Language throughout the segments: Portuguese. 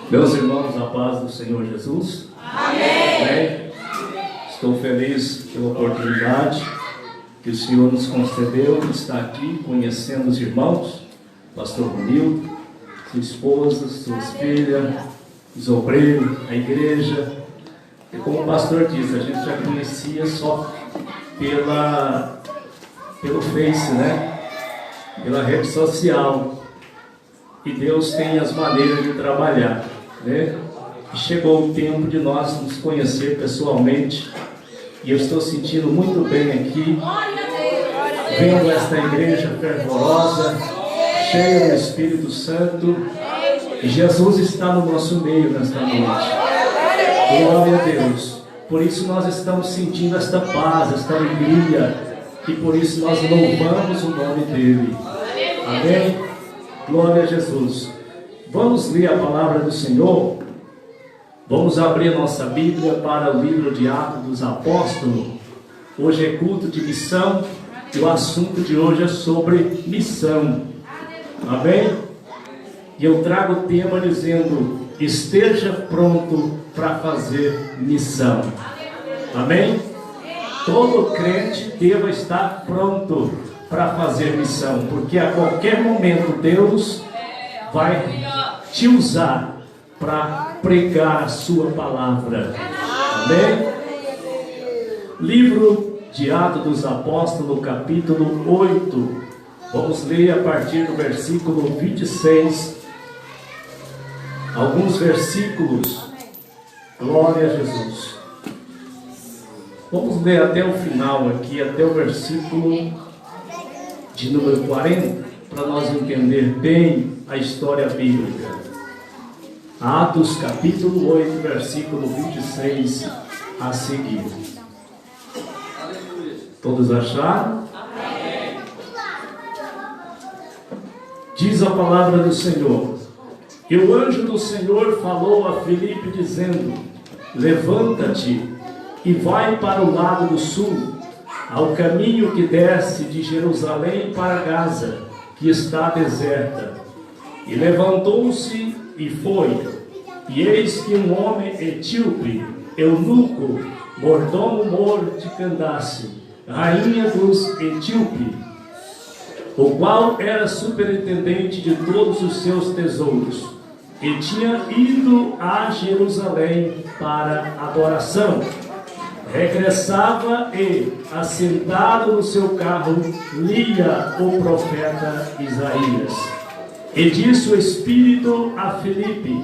Meus irmãos, a paz do Senhor Jesus. Amém. Amém. Estou feliz pela oportunidade que o Senhor nos concedeu de estar aqui conhecendo os irmãos, pastor Romildo, sua esposa, suas filhas, os obreiros, a igreja. E como o pastor disse, a gente já conhecia só pelo Face, né? Pela rede social. E Deus tem as maneiras de trabalhar, né? E chegou o tempo de nós nos conhecer pessoalmente. E eu estou sentindo muito bem aqui, vendo esta igreja fervorosa, cheia do Espírito Santo. E Jesus está no nosso meio nesta noite. Glória a Deus. Por isso nós estamos sentindo esta paz, esta alegria. E por isso nós louvamos o nome dEle. Amém? Glória a Jesus. Vamos ler a palavra do Senhor. Vamos abrir nossa Bíblia para o livro de Atos dos Apóstolos. Hoje é culto de missão e o assunto de hoje é sobre missão. Amém? E eu trago o tema dizendo: esteja pronto para fazer missão. Amém? Todo crente deve estar pronto para fazer missão, porque a qualquer momento Deus vai te usar para pregar a sua palavra. Amém? Livro de Atos dos Apóstolos, capítulo 8. Vamos ler a partir do versículo 26. Alguns versículos. Glória a Jesus. Vamos ler até o final aqui, até o versículo de número 40, para nós entender bem a história bíblica. Atos capítulo 8, versículo 26 a seguir. Todos acharam? Amém. Diz a palavra do Senhor: e o anjo do Senhor falou a Filipe dizendo: levanta-te e vai para o lado do sul, ao caminho que desce de Jerusalém para Gaza, que está deserta. E levantou-se e foi. E eis que um homem etíope, eunuco, mordomo de Candace, rainha dos etíopes, o qual era superintendente de todos os seus tesouros, e tinha ido a Jerusalém para adoração, regressava e, assentado no seu carro, lia o profeta Isaías. E disse o Espírito a Filipe: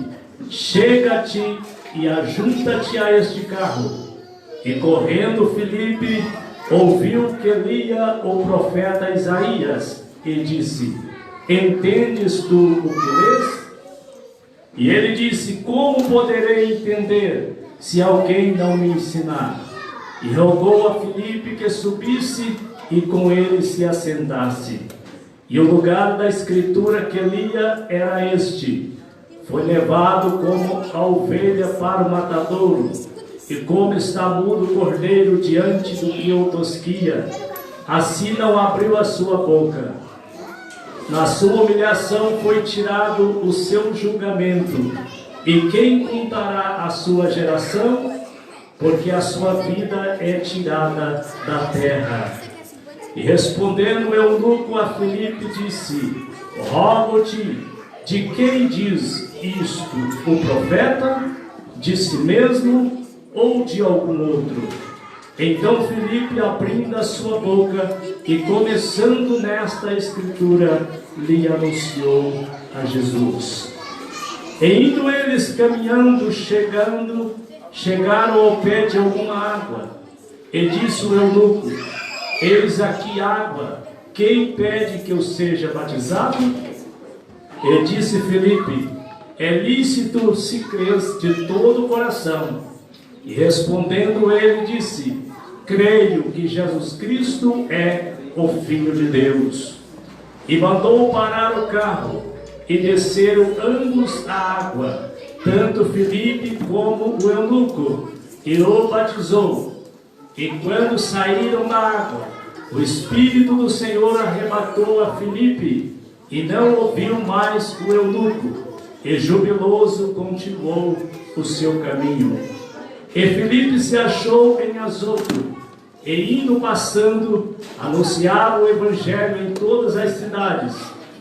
chega-te e ajunta-te a este carro. E correndo Filipe ouviu que lia o profeta Isaías e disse: entendes tu o que lês? E ele disse: como poderei entender se alguém não me ensinar? E rogou a Filipe que subisse e com ele se assentasse. E o lugar da escritura que lia era este: foi levado como a ovelha para o matadouro, e como está mudo o cordeiro diante do que o tosquia, assim não abriu a sua boca. Na sua humilhação foi tirado o seu julgamento. E quem contará a sua geração? Porque a sua vida é tirada da terra. E respondendo o eunuco a Filipe disse: rogo-te, de quem diz isto? O profeta? De si mesmo ou de algum outro? Então Filipe, abrindo a sua boca e começando nesta escritura, lhe anunciou a Jesus. E indo eles caminhando, chegaram ao pé de alguma água. E disse o eunuco: eis aqui água, quem pede que eu seja batizado? E disse Filipe: é lícito se crês de todo o coração. E respondendo ele disse: creio que Jesus Cristo é o Filho de Deus. E mandou parar o carro, e desceram ambos a água, tanto Filipe como o eunuco, e o batizou. E quando saíram da água, o Espírito do Senhor arrebatou a Filipe, e não ouviu mais o eunuco. e jubiloso continuou o seu caminho. E Filipe se achou em Azoto, e indo passando, anunciava o evangelho em todas as cidades,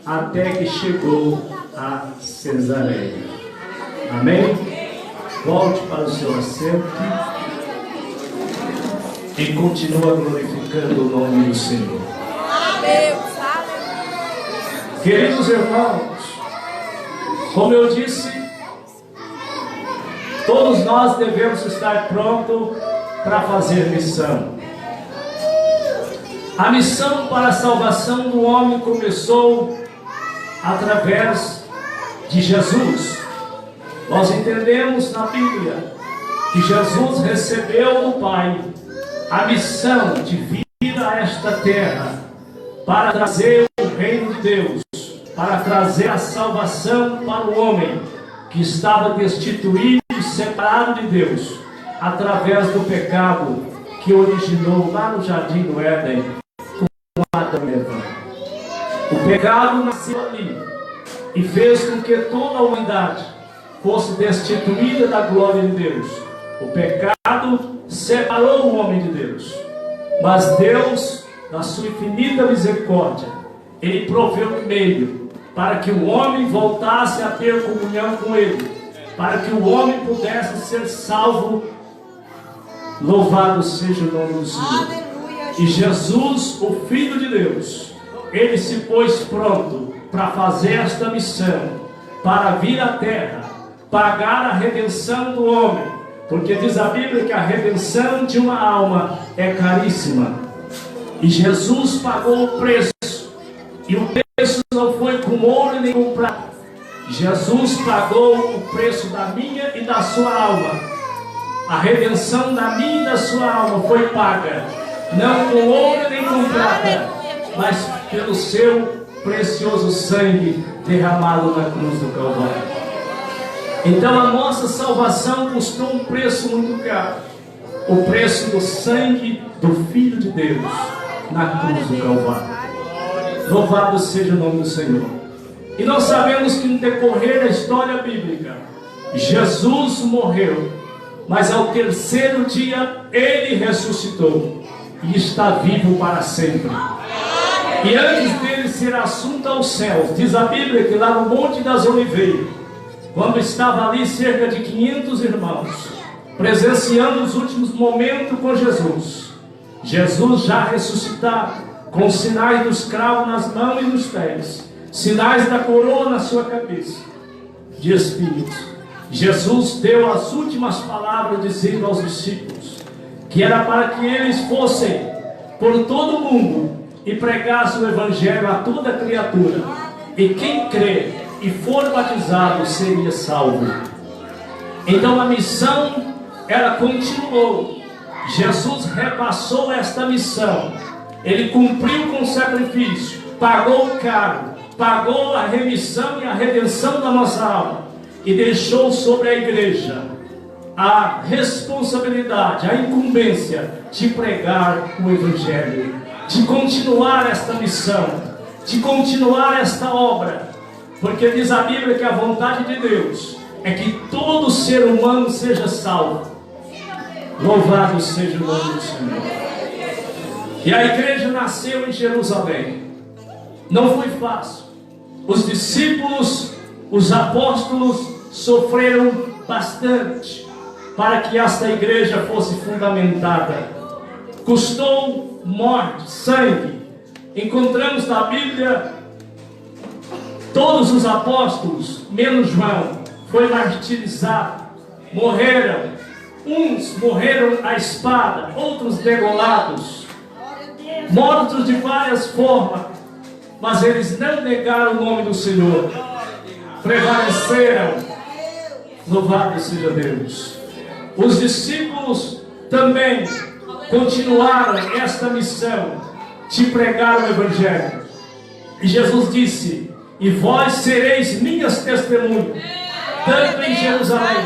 até que chegou a Cesareia. Amém? Volte para o seu assento e continua glorificando o nome do Senhor. Queridos irmãos, como eu disse, todos nós devemos estar prontos para fazer missão. A missão para a salvação do homem começou através de Jesus. Nós entendemos na Bíblia que Jesus recebeu do Pai a missão de vir a esta terra para trazer o reino de Deus, para trazer a salvação para o homem que estava destituído e separado de Deus através do pecado que originou lá no jardim do Éden com Adão e Eva. O pecado nasceu ali e fez com que toda a humanidade fosse destituída da glória de Deus. O pecado separou o homem de Deus, mas Deus, na sua infinita misericórdia, Ele proveu um meio para que o homem voltasse a ter comunhão com Ele, para que o homem pudesse ser salvo. Louvado seja o nome do Senhor. E Jesus, o Filho de Deus, Ele se pôs pronto para fazer esta missão, para vir à terra, pagar a redenção do homem, porque diz a Bíblia que a redenção de uma alma é caríssima, e Jesus pagou o preço, e o preço não foi com ouro nem com prata. Jesus pagou o preço da minha e da sua alma. A redenção da minha e da sua alma foi paga, não com ouro nem com prata, mas pelo seu precioso sangue derramado na cruz do Calvário. Então a nossa salvação custou um preço muito caro, o preço do sangue do Filho de Deus na cruz do Calvário. Louvado seja o nome do Senhor. E nós sabemos que no decorrer da história bíblica, Jesus morreu, mas ao terceiro dia Ele ressuscitou e está vivo para sempre. E antes dele ser assunto aos céus, diz a Bíblia que lá no Monte das Oliveiras, quando estava ali cerca de 500 irmãos, presenciando os últimos momentos com Jesus, Jesus já ressuscitado, com sinais dos cravos nas mãos e nos pés, sinais da coroa na sua cabeça, de espírito, Jesus deu as últimas palavras, dizendo aos discípulos que era para que eles fossem por todo o mundo e pregassem o Evangelho a toda criatura, e quem crê e for batizado seria salvo. Então a missão, ela continuou. Jesus repassou esta missão, Ele cumpriu com o sacrifício, pagou o caro, pagou a remissão e a redenção da nossa alma, e deixou sobre a igreja a responsabilidade, a incumbência de pregar o Evangelho, de continuar esta missão, de continuar esta obra, porque diz a Bíblia que a vontade de Deus é que todo ser humano seja salvo. Louvado seja o nome do Senhor. E a igreja nasceu em Jerusalém. Não foi fácil. Os discípulos, os apóstolos sofreram bastante para que esta igreja fosse fundamentada. Custou morte, sangue. Encontramos na Bíblia todos os apóstolos, menos João, foi martirizado, morreram. Uns morreram à espada, outros degolados, mortos de várias formas, mas eles não negaram o nome do Senhor, prevaleceram. Louvado seja Deus. Os discípulos também continuaram esta missão de pregar o Evangelho, e Jesus disse: e vós sereis minhas testemunhas, tanto em Jerusalém,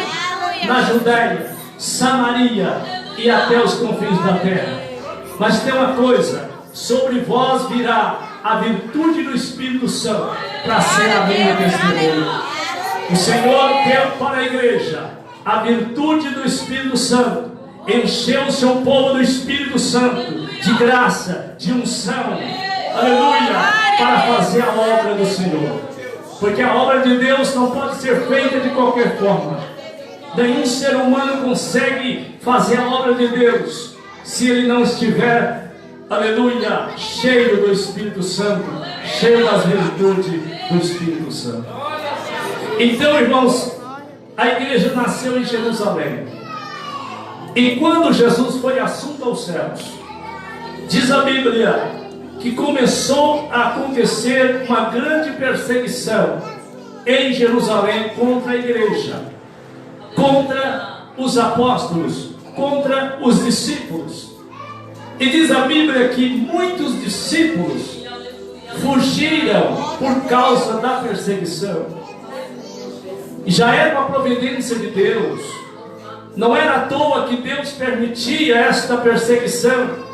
na Judéia, Samaria e até os confins da terra. Mas tem uma coisa: sobre vós virá a virtude do Espírito Santo para ser a minha testemunha. O Senhor deu para a igreja a virtude do Espírito Santo, encheu o seu povo do Espírito Santo, de graça, de unção, aleluia, para fazer a obra do Senhor. Porque a obra de Deus não pode ser feita de qualquer forma. Nenhum ser humano consegue fazer a obra de Deus se ele não estiver, aleluia, cheio do Espírito Santo, cheio das virtudes do Espírito Santo. Então, irmãos, a igreja nasceu em Jerusalém. E quando Jesus foi assunto aos céus, diz a Bíblia que começou a acontecer uma grande perseguição em Jerusalém contra a igreja, contra os apóstolos, contra os discípulos. E diz a Bíblia que muitos discípulos fugiram por causa da perseguição. E já era uma providência de Deus. Não era à toa que Deus permitia esta perseguição.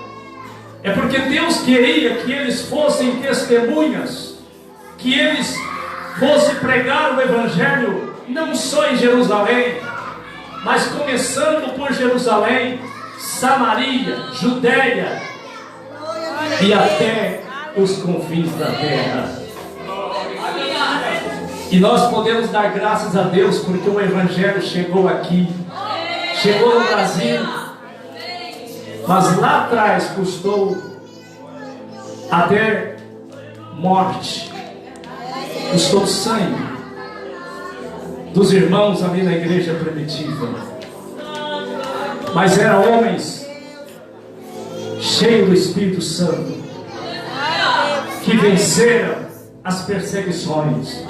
É porque Deus queria que eles fossem testemunhas, que eles fossem pregar o Evangelho não só em Jerusalém, mas começando por Jerusalém, Samaria, Judéia e até os confins da terra. E nós podemos dar graças a Deus porque o Evangelho chegou aqui, chegou no Brasil. Mas lá atrás custou até morte, custou sangue dos irmãos ali na igreja primitiva. Mas eram homens cheios do Espírito Santo que venceram as perseguições.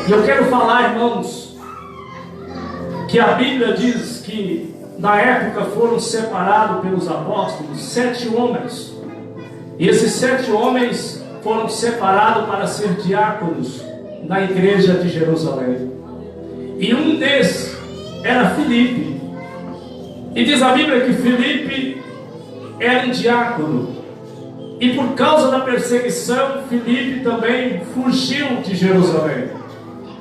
E eu quero falar, irmãos, que a Bíblia diz que na época foram separados pelos apóstolos 7 homens. E esses 7 homens foram separados para ser diáconos na igreja de Jerusalém. E um desses era Filipe. E diz a Bíblia que Filipe era um diácono. E por causa da perseguição, Filipe também fugiu de Jerusalém.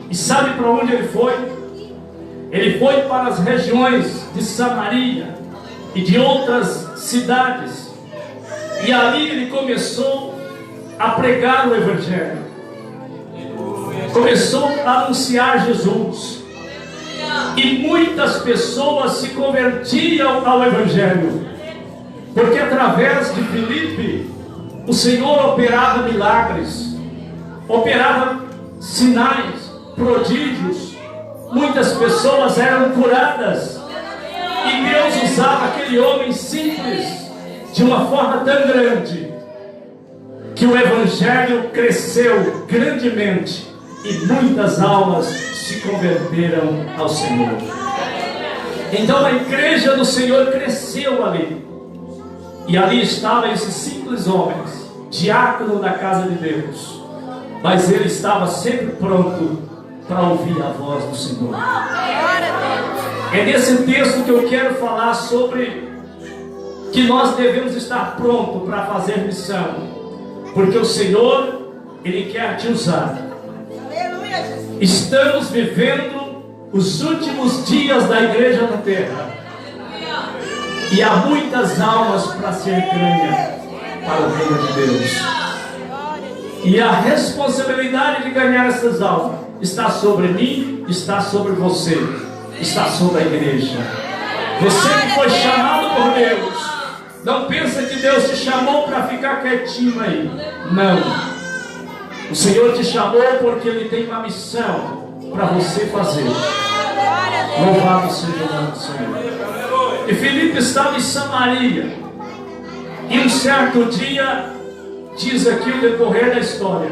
E sabe para onde ele foi? Ele foi para as regiões de Samaria e de outras cidades. E ali ele começou a pregar o Evangelho. Começou a anunciar Jesus. E muitas pessoas se convertiam ao Evangelho. Porque através de Filipe, o Senhor operava milagres, operava sinais, prodígios. Muitas pessoas eram curadas. E Deus usava aquele homem simples de uma forma tão grande que o Evangelho cresceu grandemente e muitas almas se converteram ao Senhor. Então a igreja do Senhor cresceu ali. E ali estavam esses simples homens, diácono da casa de Deus. Mas ele estava sempre pronto para ouvir a voz do Senhor. É nesse texto que eu quero falar sobre que nós devemos estar prontos para fazer missão, porque o Senhor, Ele quer te usar. Estamos vivendo os últimos dias da igreja na terra, e há muitas almas para ser ganhas para o reino de Deus. E a responsabilidade de ganhar essas almas está sobre mim, está sobre você, está sobre a igreja. Você que foi chamado por Deus, não pensa que Deus te chamou para ficar quietinho aí. Não. O Senhor te chamou porque Ele tem uma missão para você fazer. Louvado seja o nome do Senhor. E Filipe estava em Samaria. E um certo dia, diz aqui o decorrer da história,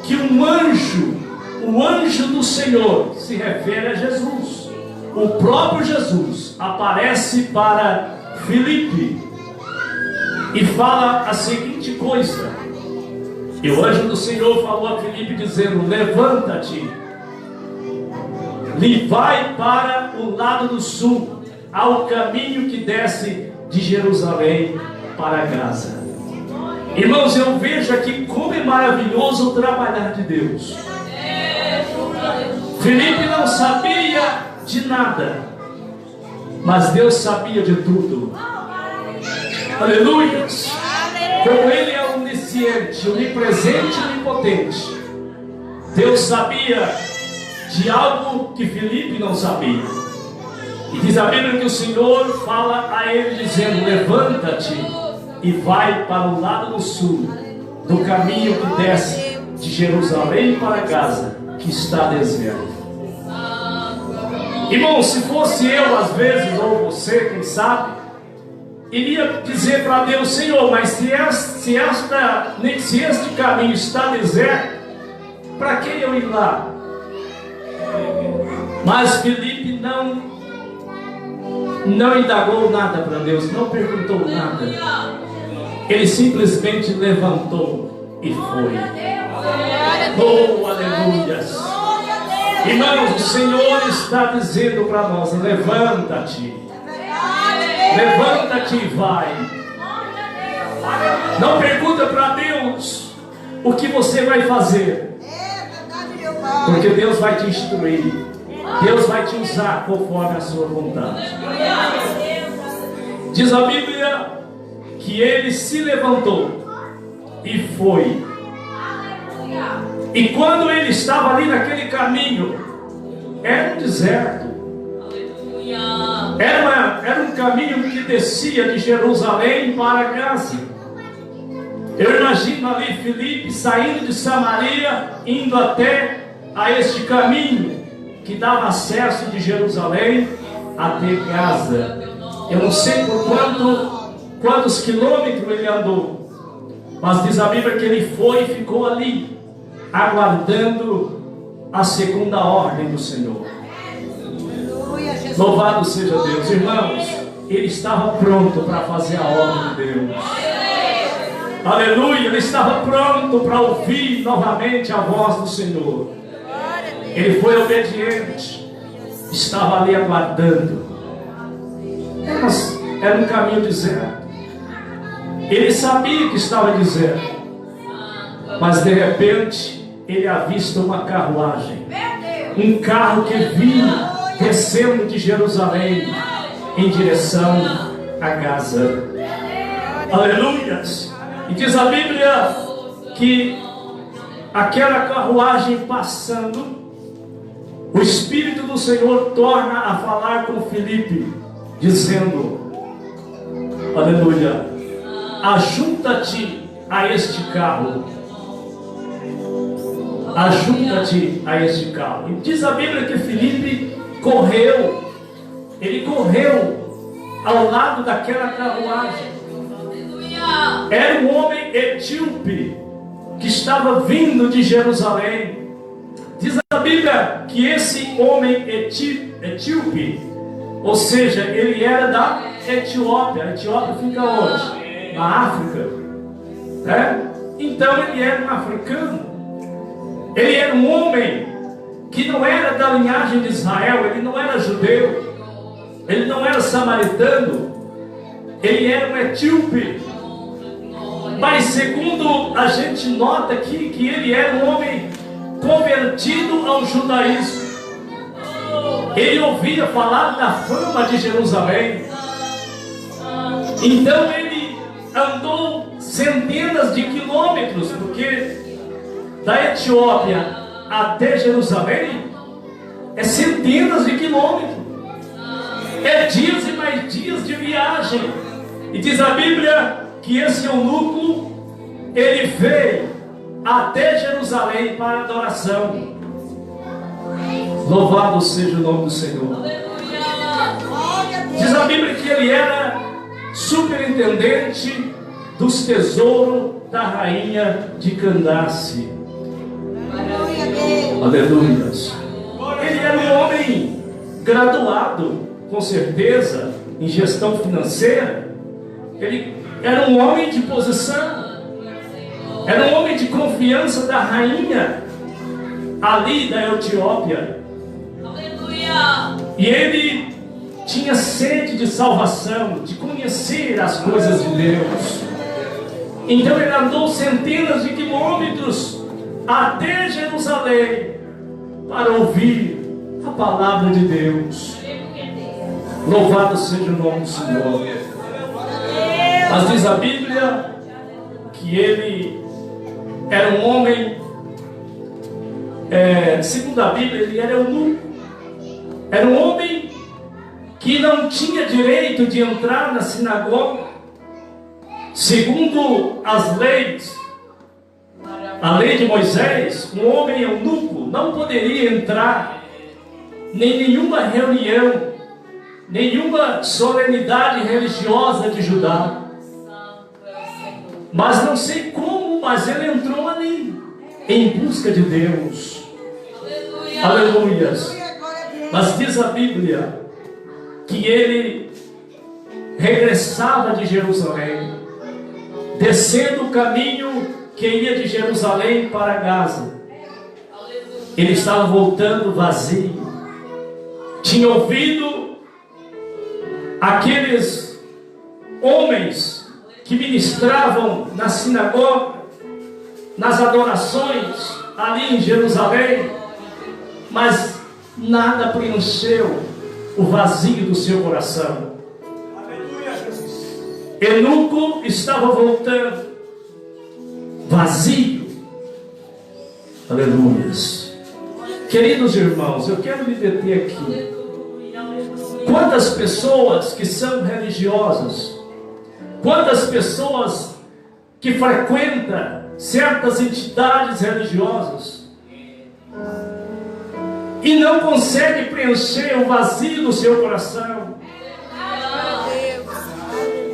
que um anjo, o anjo do Senhor, se refere a Jesus. O próprio Jesus aparece para Filipe e fala a seguinte coisa. E o anjo do Senhor falou a Filipe dizendo: levanta-te e vai para o lado do sul, ao caminho que desce de Jerusalém para Gaza. Irmãos, eu vejo aqui como é maravilhoso o trabalhar de Deus. Filipe não sabia de nada, mas Deus sabia de tudo. Aleluia! Como Ele é onisciente, onipresente e onipotente, Deus sabia de algo que Filipe não sabia. E diz a Bíblia que o Senhor fala a ele dizendo: levanta-te e vai para o lado do sul, do caminho que desce de Jerusalém para Gaza, que está deserto. Irmão, se fosse eu às vezes, ou você, quem sabe, iria dizer para Deus: Senhor, mas se este caminho está deserto, para que eu ir lá? Mas Filipe não indagou nada para Deus, não perguntou nada. Ele simplesmente levantou e foi. Oh, aleluia! Irmãos, o Senhor está dizendo para nós: levanta-te. Levanta-te e vai. Não pergunta para Deus o que você vai fazer, porque Deus vai te instruir. Deus vai te usar conforme a sua vontade. Diz a Bíblia que ele se levantou e foi. E quando ele estava ali naquele caminho, era um deserto. Era um caminho que descia de Jerusalém para Gaza. Eu imagino ali Filipe saindo de Samaria, indo até a este caminho que dava acesso de Jerusalém até Gaza. Eu não sei por quantos quilômetros ele andou, mas diz a Bíblia que ele foi e ficou ali, aguardando a segunda ordem do Senhor. Louvado seja Deus. Irmãos, ele estava pronto para fazer a ordem de Deus. Aleluia, ele estava pronto para ouvir novamente a voz do Senhor. Ele foi obediente, estava ali aguardando. Era um caminho deserto. Ele sabia que estava deserto, mas de repente ele avista uma carruagem, um carro que vinha descendo de Jerusalém em direção a Gaza. Aleluia! E diz a Bíblia que aquela carruagem passando, o Espírito do Senhor torna a falar com Filipe, dizendo: aleluia, ajunta-te a este carro. Ajunta-te a este carro. E diz a Bíblia que Filipe correu. Ele correu ao lado daquela carruagem. Era um homem etíope que estava vindo de Jerusalém. Diz a Bíblia que esse homem etíope, ou seja, ele era da Etiópia. A Etiópia fica onde? Na África. Então ele era um africano. Ele era um homem que não era da linhagem de Israel. Ele não era judeu. Ele não era samaritano. Ele era um etíope. Mas segundo a gente nota aqui, que ele era um homem convertido ao judaísmo. Ele ouvia falar da fama de Jerusalém. Então ele andou centenas de quilômetros, porque da Etiópia até Jerusalém é centenas de quilômetros. É dias e mais dias de viagem. E diz a Bíblia que esse eunuco, ele veio até Jerusalém para adoração. Louvado seja o nome do Senhor. Diz a Bíblia que ele era superintendente dos tesouros da rainha de Candace. Aleluia. Ele era um homem graduado, com certeza, em gestão financeira. Ele era um homem de posição. Era um homem de confiança da rainha ali da Etiópia. E ele tinha sede de salvação, de conhecer as coisas de Deus. Então ele andou centenas de quilômetros até Jerusalém para ouvir a palavra de Deus. Louvado seja o nome do Senhor. Mas diz a Bíblia que ele era um homem, segundo a Bíblia, ele era eunuco. Era um homem que não tinha direito de entrar na sinagoga. Segundo as leis, a lei de Moisés, um homem eunuco não poderia entrar em nenhuma reunião, nenhuma solenidade religiosa de Judá. Mas não sei como, mas ele entrou ali, em busca de Deus. Aleluias. Mas diz a Bíblia que ele regressava de Jerusalém, descendo o caminho que ia de Jerusalém para Gaza. Ele estava voltando vazio. Tinha ouvido aqueles homens que ministravam na sinagoga, nas adorações ali em Jerusalém, mas nada preencheu o vazio do seu coração. Eunuco estava voltando vazio. Aleluias. Queridos irmãos, eu quero me deter aqui. Quantas pessoas que são religiosas, quantas pessoas que frequentam certas entidades religiosas e não conseguem preencher o vazio do seu coração.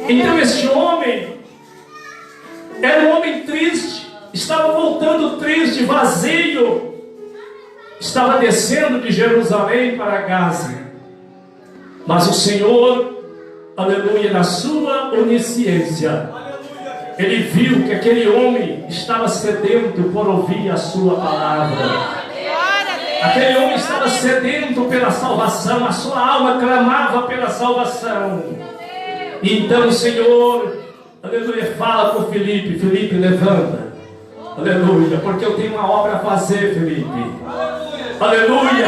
Então este homem era um homem triste, estava voltando triste, vazio, estava descendo de Jerusalém para Gaza. Mas o Senhor, aleluia, na sua onisciência, ele viu que aquele homem estava sedento por ouvir a sua palavra. Aquele homem estava sedento pela salvação, a sua alma clamava pela salvação. Então o Senhor, aleluia, fala com Filipe: Filipe, levanta, aleluia, porque eu tenho uma obra a fazer, Filipe, aleluia,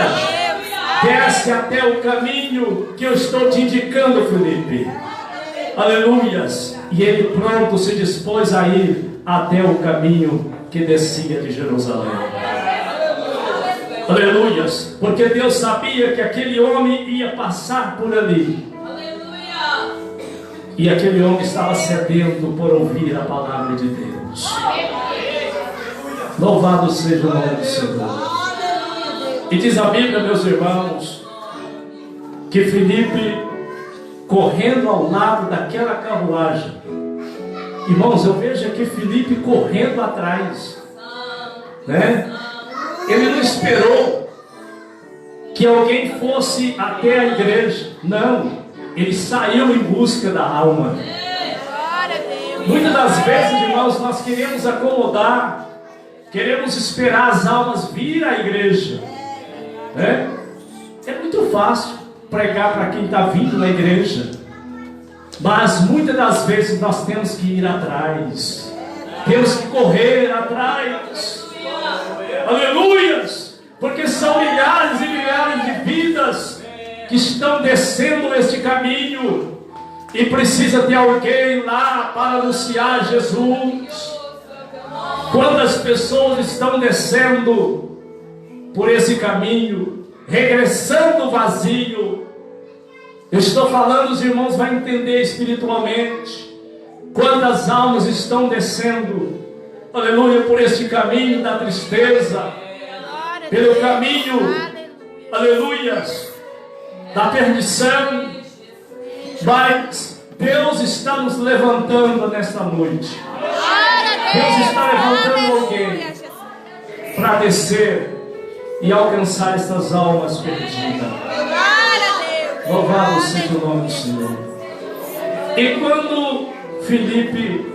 desce até o caminho que eu estou te indicando, Filipe, aleluias. E ele pronto se dispôs a ir até o caminho que descia de Jerusalém. Aleluias, porque Deus sabia que aquele homem ia passar por ali. E aquele homem estava sedento por ouvir a palavra de Deus. Louvado seja o nome do Senhor. E diz a Bíblia, meus irmãos, que Filipe, correndo ao lado daquela carruagem, irmãos, eu vejo aqui Filipe correndo atrás, né? Ele não esperou que alguém fosse até a igreja, não. Ele saiu em busca da alma. Muitas das vezes, irmãos, nós queremos acomodar, queremos esperar as almas vir à igreja, né? É muito fácil pregar para quem está vindo na igreja, mas muitas das vezes nós temos que ir atrás, temos que correr atrás. Aleluias, porque são milhares e milhares de vidas que estão descendo este caminho e precisa ter alguém lá para anunciar Jesus. Quantas pessoas estão descendo por esse caminho, regressando vazio? Eu estou falando, os irmãos vão entender espiritualmente. Quantas almas estão descendo, aleluia, por este caminho da tristeza, pelo caminho, aleluia, da perdição. Mas Deus está nos levantando nesta noite. Deus está levantando alguém para descer e alcançar estas almas perdidas. Louvado seja o nome do Senhor. E quando Filipe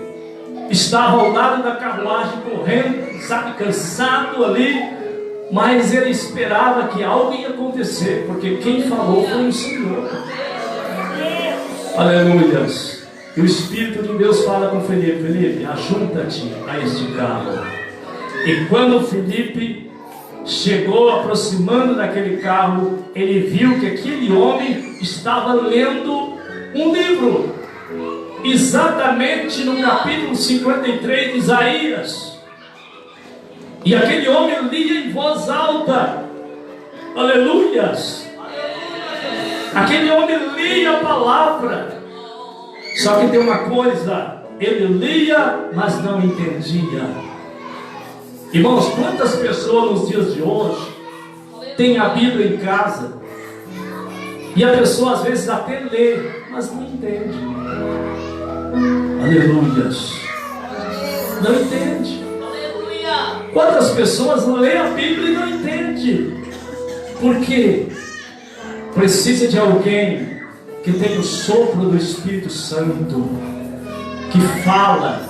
estava ao lado da carruagem, correndo, sabe, cansado ali, mas ele esperava que algo ia acontecer, porque quem falou foi o Senhor. Aleluia. E o Espírito de Deus fala com Filipe: Filipe, ajunta-te a este carro. E quando Filipe chegou aproximando daquele carro, ele viu que aquele homem estava lendo um livro, exatamente no capítulo 53 de Isaías. E aquele homem lia em voz alta, aleluias. Aquele homem lia a palavra. Só que tem uma coisa, ele lia, mas não entendia. Irmãos, quantas pessoas nos dias de hoje têm a Bíblia em casa, e a pessoa às vezes até lê, mas não entende. Aleluias. Não entende. Quantas pessoas lêem a Bíblia e não entendem? Por quê? Precisa de alguém que tem o sopro do Espírito Santo, que fala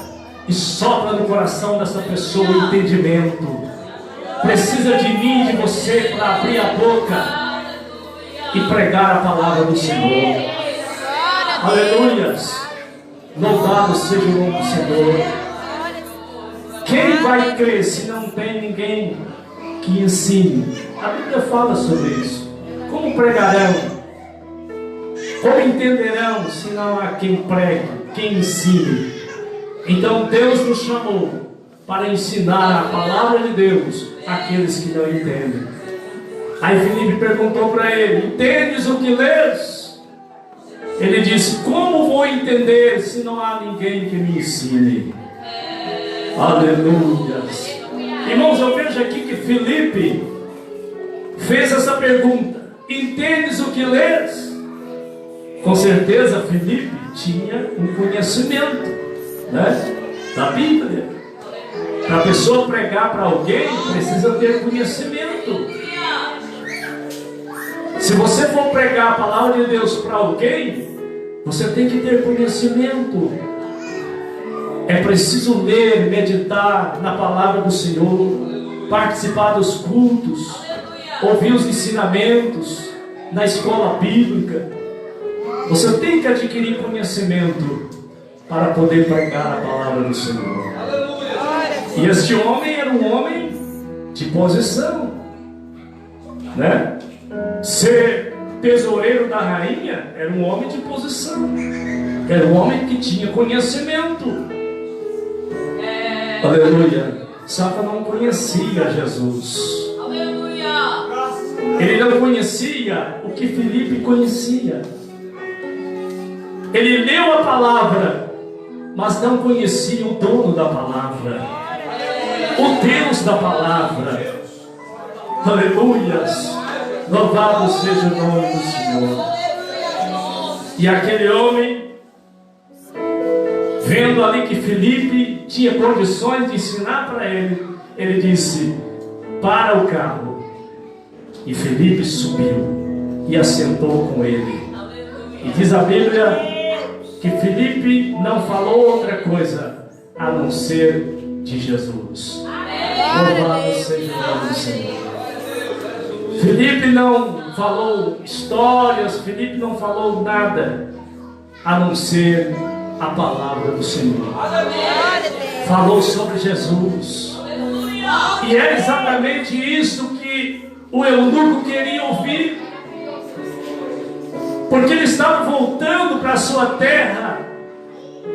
e sopra no coração dessa pessoa o entendimento. Precisa de mim e de você para abrir a boca e pregar a palavra do Senhor. Aleluias. Louvado seja o nome do Senhor. Quem vai crer se não tem ninguém que ensine? A Bíblia fala sobre isso. Como pregarão? Como entenderão se não há quem pregue, quem ensine? Então Deus nos chamou para ensinar a palavra de Deus àqueles que não entendem. Aí Filipe perguntou para ele: entendes o que lês? Ele disse: como vou entender se não há ninguém que me ensine? Aleluia. Irmãos, eu vejo aqui que Filipe fez essa pergunta: entendes o que lês? Com certeza Filipe tinha um conhecimento, né, da Bíblia. Para a pessoa pregar para alguém, precisa ter conhecimento. Se você for pregar a palavra de Deus para alguém, você tem que ter conhecimento. É preciso ler, meditar na palavra do Senhor, participar dos cultos, ouvir os ensinamentos na escola bíblica. Você tem que adquirir conhecimento para poder pregar a palavra do Senhor. E este homem era um homem de posição, né? Ser tesoureiro da rainha era um homem de posição, era um homem que tinha conhecimento. Aleluia. Só que não conhecia Jesus. Ele não conhecia o que Filipe conhecia. Ele leu a palavra, mas não conhecia o dono da palavra, o Deus da palavra. Aleluias. Louvado seja o nome do Senhor. E aquele homem, vendo ali que Filipe tinha condições de ensinar para ele, ele disse: para o carro. E Filipe subiu e assentou com ele. E diz a Bíblia que Filipe não falou outra coisa a não ser de Jesus. Louvado seja o nome do Senhor. Filipe não falou histórias, Filipe não falou nada a não ser a palavra do Senhor. Falou sobre Jesus. E é exatamente isso que o eunuco queria ouvir, porque ele estava voltando para a sua terra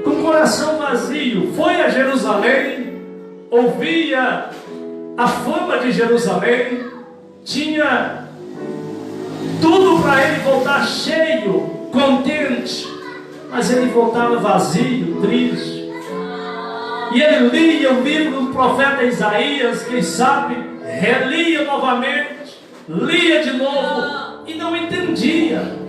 com o coração vazio. Foi a Jerusalém, ouvia a fama de Jerusalém, tinha tudo para ele voltar cheio, contente, mas ele voltava vazio, triste. E ele lia o livro do profeta Isaías, quem sabe, relia novamente, lia de novo e não entendia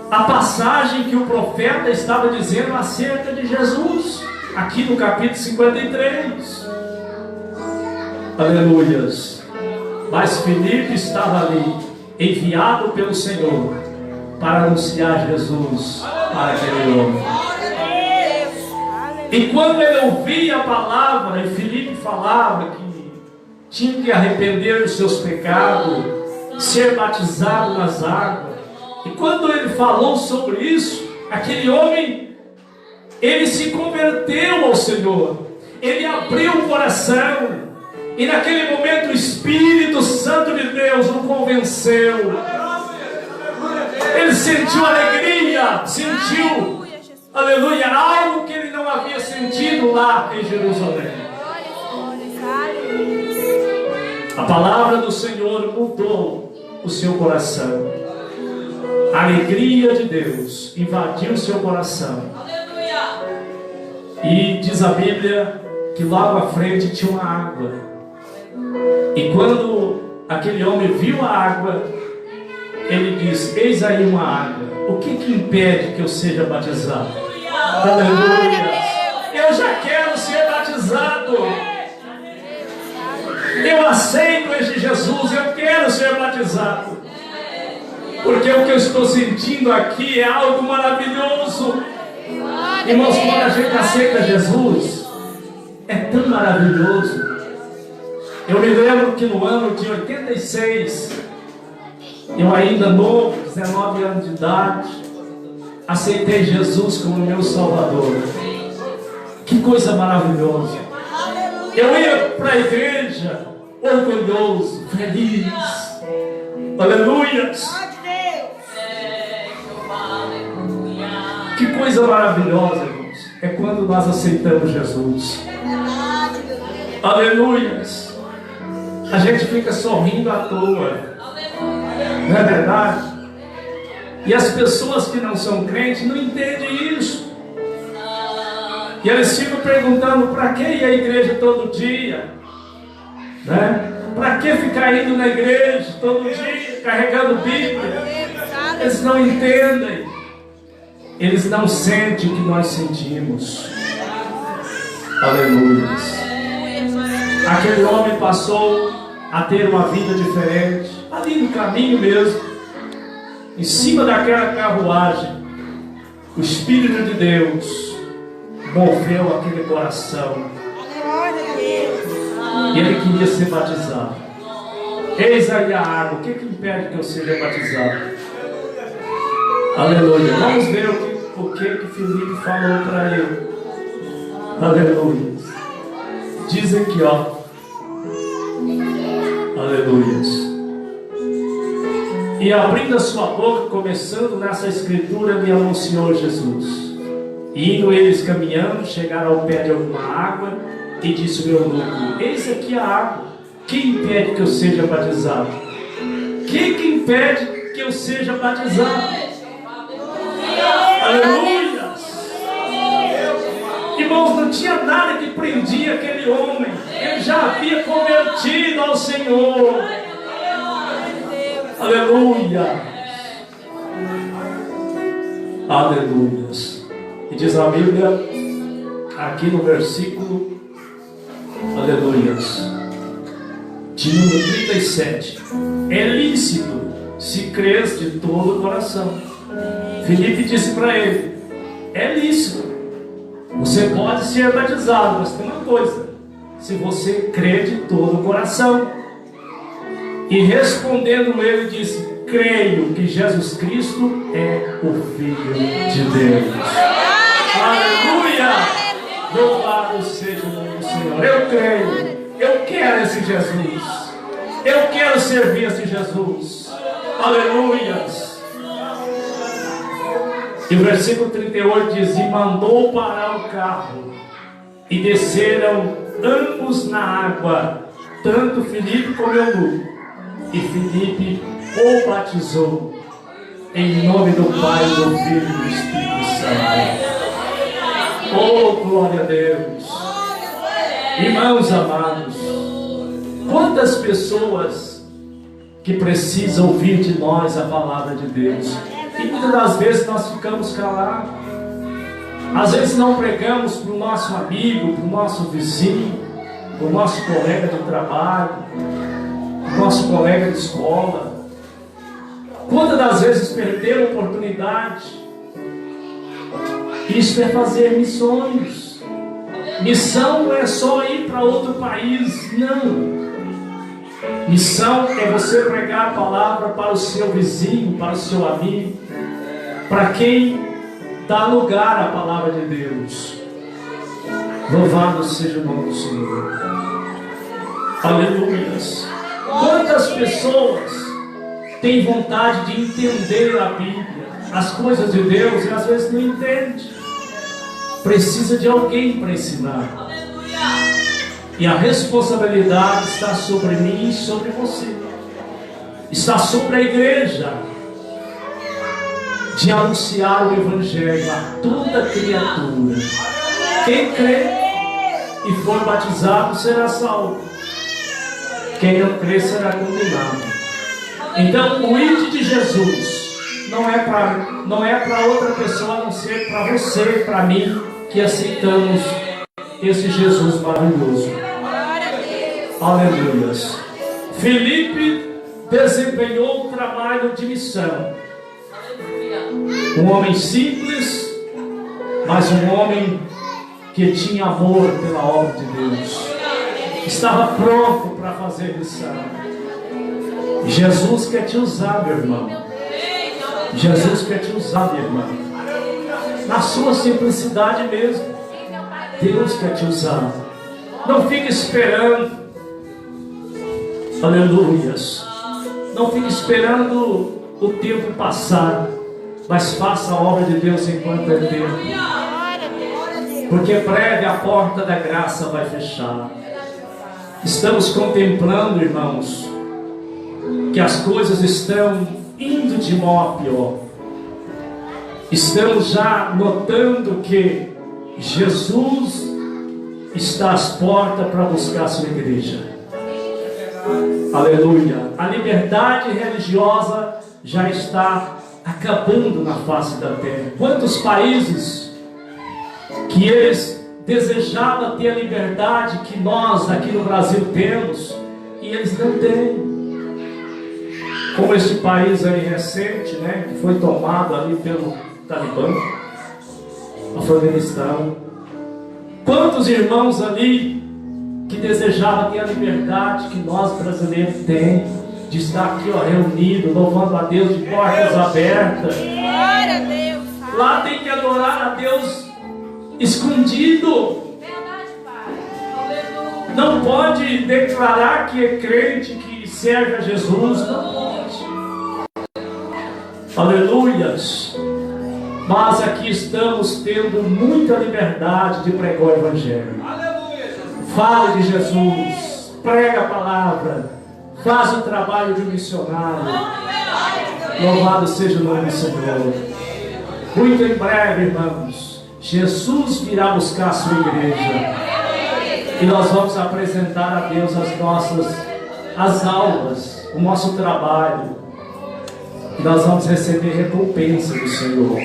a passagem que o profeta estava dizendo acerca de Jesus, aqui no capítulo 53. Aleluias. Mas Filipe estava ali, enviado pelo Senhor para anunciar Jesus para aquele homem. E quando ele ouvia a palavra, e Filipe falava que tinha que arrepender dos seus pecados, ser batizado nas águas, e quando ele falou sobre isso, aquele homem, ele se converteu ao Senhor, ele abriu o coração, e naquele momento o Espírito Santo Deus o convenceu. Ele sentiu alegria, sentiu, aleluia, algo que ele não havia sentido lá em Jerusalém. A palavra do Senhor mudou o seu coração. A alegria de Deus invadiu o seu coração. E diz a Bíblia que logo à frente tinha uma água. E quando aquele homem viu a água, ele disse: eis aí uma água. O que impede que eu seja batizado? Aleluia! Eu já quero ser batizado. Eu aceito este Jesus. Eu quero ser batizado. Porque o que eu estou sentindo aqui é algo maravilhoso. Irmãos, quando a gente aceita Jesus, é tão maravilhoso. Eu me lembro que no ano de 86, eu ainda novo, 19 anos de idade, aceitei Jesus como meu Salvador. Que coisa maravilhosa. Eu ia para a igreja orgulhoso, feliz. Aleluia. Que coisa maravilhosa, irmãos, é quando nós aceitamos Jesus. Aleluia. A gente fica sorrindo à toa, não é verdade? E as pessoas que não são crentes não entendem isso. E eles ficam perguntando: para que ir à igreja todo dia? Né? Para que ficar indo na igreja todo dia, carregando Bíblia? Eles não entendem. Eles não sentem o que nós sentimos. Aleluia. Aquele homem passou a ter uma vida diferente, ali no caminho mesmo, em cima daquela carruagem. O Espírito de Deus moveu aquele coração e ele queria ser batizado. Eis aí a água. O que impede que eu seja batizado? Aleluia. Vamos ver o que Filipe falou para ele. Aleluia. Diz aqui, ó. Aleluia. E abrindo a sua boca, começando nessa escritura, lhe anunciou Jesus. E indo eles caminhando, chegaram ao pé de alguma água, e disse o eunuco: eis aqui a água. Que impede que eu seja batizado? Que impede que eu seja batizado? Aleluia! Irmãos, não tinha nada que prendia aquele homem. Ele já havia convertido ao Senhor. Aleluia! Aleluia! E diz a Bíblia, aqui no versículo, aleluia, de número 37: é lícito se crês de todo o coração. Filipe disse para ele: é lícito, você pode ser batizado, mas tem uma coisa: se você crê de todo o coração. E respondendo ele disse: creio que Jesus Cristo é o Filho de Deus. Aleluia! Louvado seja o nome do Senhor. Eu creio, eu quero esse Jesus, eu quero servir esse Jesus. Aleluia! E o versículo 38 diz: e mandou parar o carro, e desceram ambos na água, tanto Filipe como eunuco. E Filipe o batizou em nome do Pai, do Filho e do Espírito Santo. Oh, glória a Deus! Irmãos amados, quantas pessoas que precisam ouvir de nós a palavra de Deus, e muitas das vezes nós ficamos calados. Às vezes não pregamos para o nosso amigo, para o nosso vizinho, para o nosso colega de trabalho, para o nosso colega de escola. Quantas das vezes perdemos a oportunidade? Isso é fazer missões. Missão não é só ir para outro país, não. Missão é você pregar a palavra para o seu vizinho, para o seu amigo, para quem dá lugar à palavra de Deus. Louvado seja o nome do Senhor. Aleluia. Quantas pessoas têm vontade de entender a Bíblia, as coisas de Deus, e às vezes não entende. Precisa de alguém para ensinar. E a responsabilidade está sobre mim e sobre você. Está sobre a igreja de anunciar o Evangelho a toda criatura. Quem crê e for batizado será salvo. Quem não crê será condenado. Então o ide de Jesus não é para outra pessoa, a não ser para você, para mim, que aceitamos esse Jesus maravilhoso. Aleluias. Filipe desempenhou o trabalho de missão. Um homem simples, mas um homem que tinha amor pela obra de Deus. Estava pronto para fazer missão. Jesus quer te usar, meu irmão. Jesus quer te usar, minha irmã. Na sua simplicidade mesmo. Deus quer te usar. Não fique esperando. Aleluias. Não fique esperando o tempo passar, mas faça a obra de Deus enquanto é tempo. Porque breve a porta da graça vai fechar. Estamos contemplando, irmãos, que as coisas estão indo de mal a pior. Estamos já notando que Jesus está às portas para buscar a sua igreja. Aleluia. A liberdade religiosa já está acabando na face da terra. Quantos países que eles desejavam ter a liberdade que nós aqui no Brasil temos, e eles não têm. Como este país aí recente, né, que foi tomado ali pelo Talibã, Afeganistão. Quantos irmãos ali que desejavam ter a liberdade que nós brasileiros temos, de estar aqui, ó, reunido, louvando a Deus de portas abertas. Glória a Deus. Lá tem que adorar a Deus escondido. Verdade, Pai. Não pode declarar que é crente, que serve a Jesus. Não pode. Aleluias. Mas aqui estamos tendo muita liberdade de pregar o Evangelho. Fale de Jesus, prega a palavra, faz o trabalho de missionário. Louvado seja o nome do Senhor. Muito em breve, irmãos, Jesus virá buscar a sua igreja. E nós vamos apresentar a Deus as almas, o nosso trabalho. E nós vamos receber recompensa do Senhor.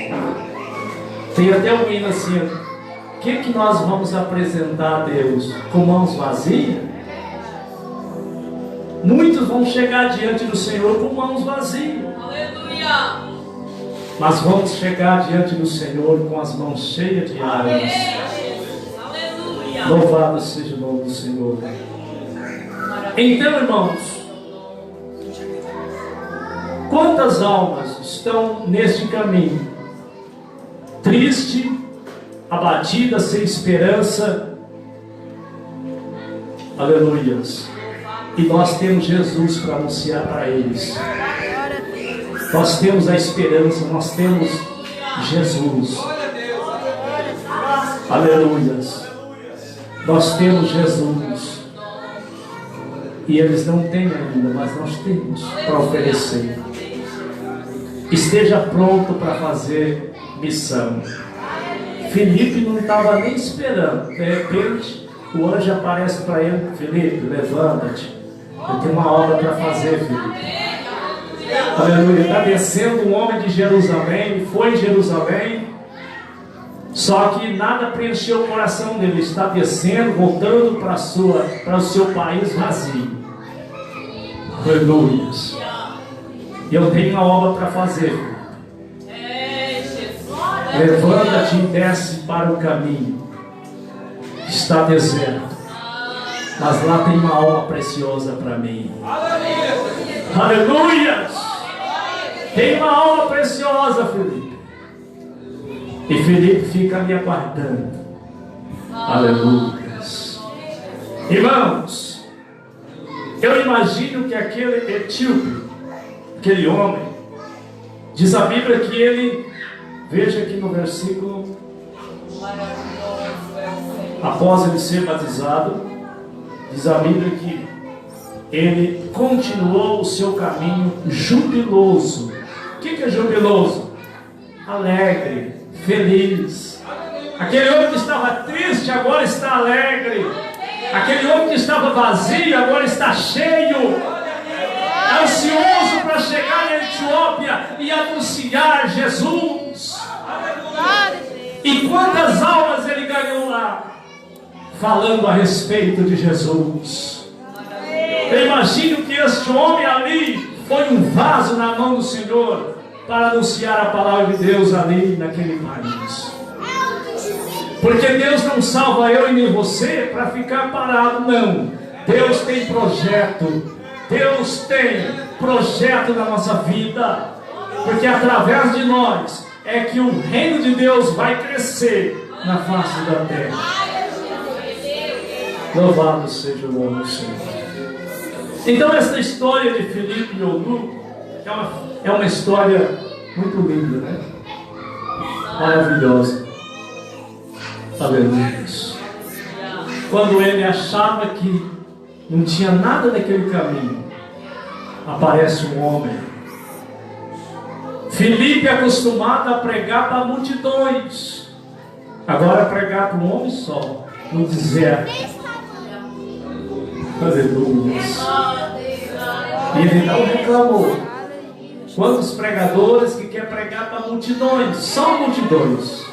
Tem até um hino assim: o que nós vamos apresentar a Deus? Com mãos vazias? Muitos vão chegar diante do Senhor com mãos vazias. Aleluia. Mas vamos chegar diante do Senhor com as mãos cheias de almas. Aleluia. Louvado seja o nome do Senhor. Então, irmãos, quantas almas estão neste caminho? Triste, abatida, sem esperança. Aleluias. E nós temos Jesus para anunciar para eles. Nós temos a esperança, nós temos Jesus. Aleluias. Nós temos Jesus. E eles não têm ainda, mas nós temos para oferecer. Esteja pronto para fazer missão. Filipe não estava nem esperando. De repente, o anjo aparece para ele: Filipe, levanta-te. Eu tenho uma obra para fazer, Filipe. Aleluia. Está descendo um homem de Jerusalém. Foi em Jerusalém. Só que nada preencheu o coração dele. Ele está descendo, voltando para o seu país vazio. Aleluia. Eu tenho uma obra para fazer. Levanta-te e desce para o caminho. Está deserto. Mas lá tem uma alma preciosa para mim. Aleluia! Tem uma alma preciosa, Filipe. E Filipe fica me aguardando. Aleluia! Irmãos, Eu imagino que aquele etíope, aquele homem, diz a Bíblia que ele, veja aqui no versículo, após ele ser batizado, diz a Bíblia que ele continuou o seu caminho jubiloso. O que é jubiloso? Alegre, feliz. Aquele homem que estava triste agora está alegre. Aquele homem que estava vazio agora está cheio, ansioso para chegar na Etiópia e anunciar Jesus. E quantas almas ele ganhou lá, falando a respeito de Jesus. Eu imagino que este homem ali foi um vaso na mão do Senhor para anunciar a palavra de Deus ali naquele país. Porque Deus não salva eu e nem você para ficar parado, não. Deus tem projeto. Deus tem projeto na nossa vida. Porque através de nós é que o reino de Deus vai crescer na face da terra. Louvado seja o nome do Senhor. Então essa história de Filipe e Eunuco é uma história muito linda, né? Maravilhosa. Aleluia. Quando ele achava que não tinha nada naquele caminho, aparece um homem. Filipe é acostumado a pregar para multidões, agora pregar para um homem só, no deserto. Aleluia. E ele não reclamou. Quantos pregadores que quer pregar para multidões? Só multidões.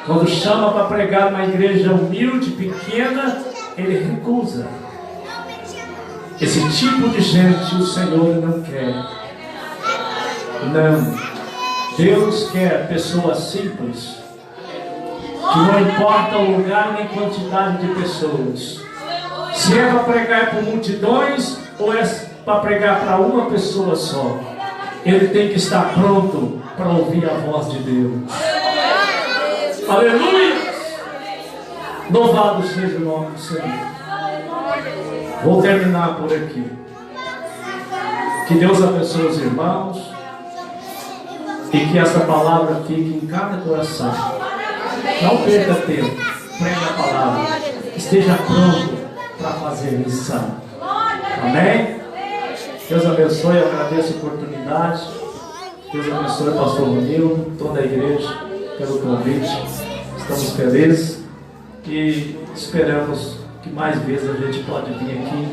Quando chama para pregar numa igreja humilde, pequena, ele recusa. Esse tipo de gente o Senhor não quer. Não. Deus quer pessoas simples, que não importa o lugar nem quantidade de pessoas. Se é para pregar para multidões ou é para pregar para uma pessoa só, ele tem que estar pronto para ouvir a voz de Deus. Aleluia! Louvado seja o nome do Senhor. Vou terminar por aqui. Que Deus abençoe os irmãos e que essa palavra fique em cada coração. Não perca tempo. Pregue a palavra. Esteja pronto para fazer missão. Amém? Deus abençoe. Eu agradeço a oportunidade. Deus abençoe o pastor Ronildo, toda a igreja, pelo convite. Estamos felizes e esperamos que mais vezes a gente pode vir aqui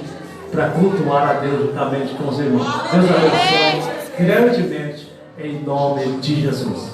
para cultuar a Deus juntamente com os irmãos. Deus abençoe grandemente em nome de Jesus.